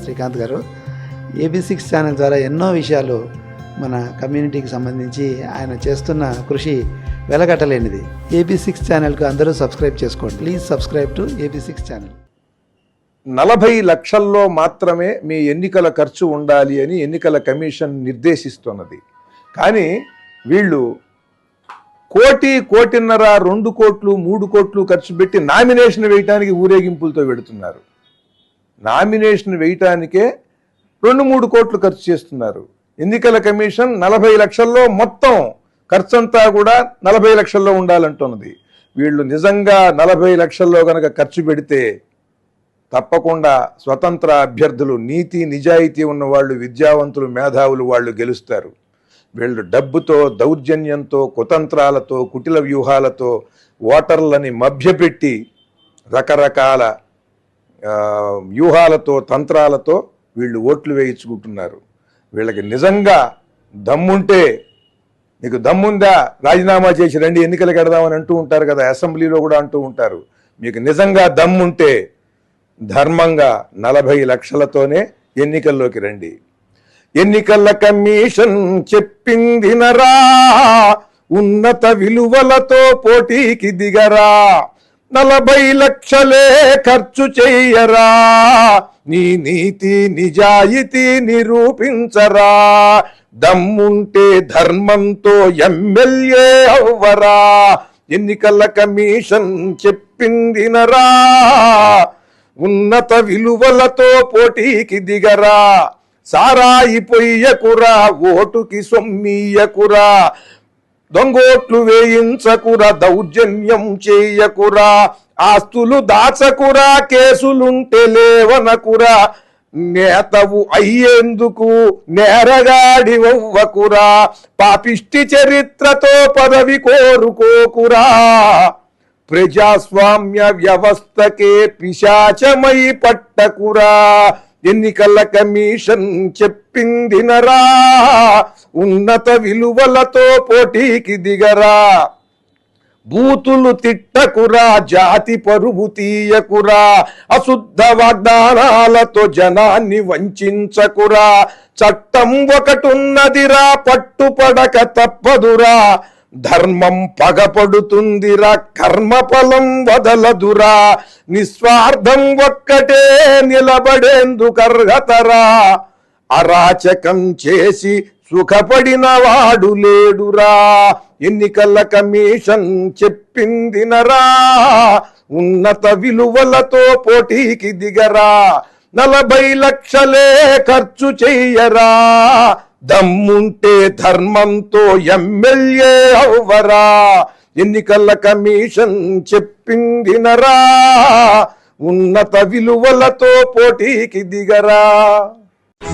శ్రీకాంత్ గారు. AB6 channel ద్వారా ఎన్నో విషయాలు మన కమ్యూనిటీకి సంబంధించి ఆయన చేస్తున్న కృషి వెలగట్టలేనిది. AB6 ఛానల్కు అందరూ సబ్స్క్రైబ్ చేసుకోండి. Please subscribe to AB6 channel. 40 లక్షల్లో మాత్రమే మీ ఎన్నికల ఖర్చు ఉండాలి అని ఎన్నికల కమిషన్ నిర్దేశిస్తున్నది. కానీ వీళ్ళు 1 కోటి, 1.5 కోటి, 2 కోట్లు, 3 కోట్లు ఖర్చు పెట్టి నామినేషన్ వేయటానికి ఊరేగింపులతో పెడుతున్నారు. నామినేషన్ వేయటానికే 2-3 కోట్లు ఖర్చు చేస్తున్నారు. ఎన్నికల కమిషన్ 40 లక్షల్లో మొత్తం ఖర్చంతా కూడా 40 లక్షల్లో ఉండాలంటున్నది. వీళ్ళు నిజంగా 40 లక్షల్లో కనుక ఖర్చు పెడితే తప్పకుండా స్వతంత్ర అభ్యర్థులు, నీతి నిజాయితీ ఉన్న వాళ్ళు, విద్యావంతులు, మేధావులు వాళ్ళు గెలుస్తారు. వీళ్ళు డబ్బుతో, దౌర్జన్యంతో, కుతంత్రాలతో, కుటిల వ్యూహాలతో ఓటర్లని మభ్యపెట్టి రకరకాల వ్యూహాలతో, తంత్రాలతో వీళ్ళు ఓట్లు వేయించుకుంటున్నారు. వీళ్ళకి నిజంగా దమ్ముంటే, మీకు దమ్ముందా రాజీనామా చేసి రండి ఎన్నికలకు వెడదామని అంటూ ఉంటారు కదా, అసెంబ్లీలో కూడా అంటూ ఉంటారు. మీకు నిజంగా దమ్ముంటే ధర్మంగా 40 లక్షలతోనే ఎన్నికల్లోకి రండి. ఎన్నికల కమిషన్ చెప్పింది నరా, ఉన్నత విలువలతో పోటీకి దిగరా, 40 లక్షలే ఖర్చు చెయ్యరా, నీ నీతి నిజాయితీ నిరూపించరా, దమ్ముంటే ధర్మంతో ఎమ్మెల్యే అవ్వరా. ఎన్నికల కమిషన్ చెప్పింది నరా, ఉన్నత విలువలతో పోటీకి దిగరా, సారాయి పొయ్యకురా, ఓటుకి సొమ్మీయకురా, దొంగోట్లు వేయించకురా, దౌర్జన్యం చేయకురా, ఆస్తులు దాచకురా, కేసులుంటే లేవనకురా, నేతవు అయ్యేందుకు నేరగాడివవ్వకురా, పాపిష్టి చరిత్రతో పదవి కోరుకోకురా, ప్రజాస్వామ్య వ్యవస్థకే పిశాచమై పట్టకురా. ఎన్నికల కమిషన్ చెప్పింది నరా, ఉన్నత విలువలతో పోటీకి దిగరా, బూతులు తిట్టకురా, జాతి పరువు తీయకురా, అశుద్ధ వాగ్దానాలతో జనాన్ని వంచకురా, చట్టం ఒకటున్నదిరా, పట్టుపడక తప్పదురా, ధర్మం పగపడుతుందిరా, కర్మఫలం వదలదురా, నిస్వార్థం ఒక్కటే నిలబడేందుకు అర్హతరా, అరాచకం చేసి సుఖపడిన వాడు లేడురా. ఎన్నికల కమిషన్ చెప్పింది నరా, ఉన్నత విలువలతో పోటీకి దిగరా, 40 లక్షలే ఖర్చు చెయ్యరా, దమ్ముంటే ధర్మంతో ఎమ్మెల్యే అవ్వరా. ఎన్నికల కమిషన్ చెప్పింది నరా, ఉన్నత విలువలతో పోటీకి దిగరా.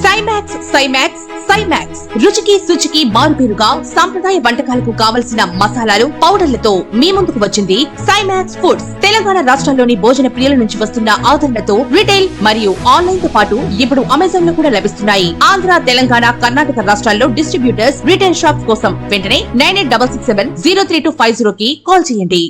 సైమాక్స్ రుచికి శుచికి మారుపేరుగా సాంప్రదాయ వంటకాలకు కావలసిన మసాలాలు, పౌడర్లతో మీ ముందుకు వచ్చింది సైమాక్స్ ఫుడ్స్. తెలంగాణ రాష్ట్రంలోని భోజన ప్రియుల నుంచి వస్తున్న ఆదరణతో రిటైల్ మరియు ఆన్లైన్ తో పాటు ఇప్పుడు అమెజాన్ లో కూడా లభిస్తున్నాయి. ఆంధ్ర, తెలంగాణ, కర్ణాటక రాష్ట్రాల్లో డిస్ట్రిబ్యూటర్స్, రిటైల్ షాప్స్ కోసం వెంటనే 9866703250 కి కాల్ చేయండి.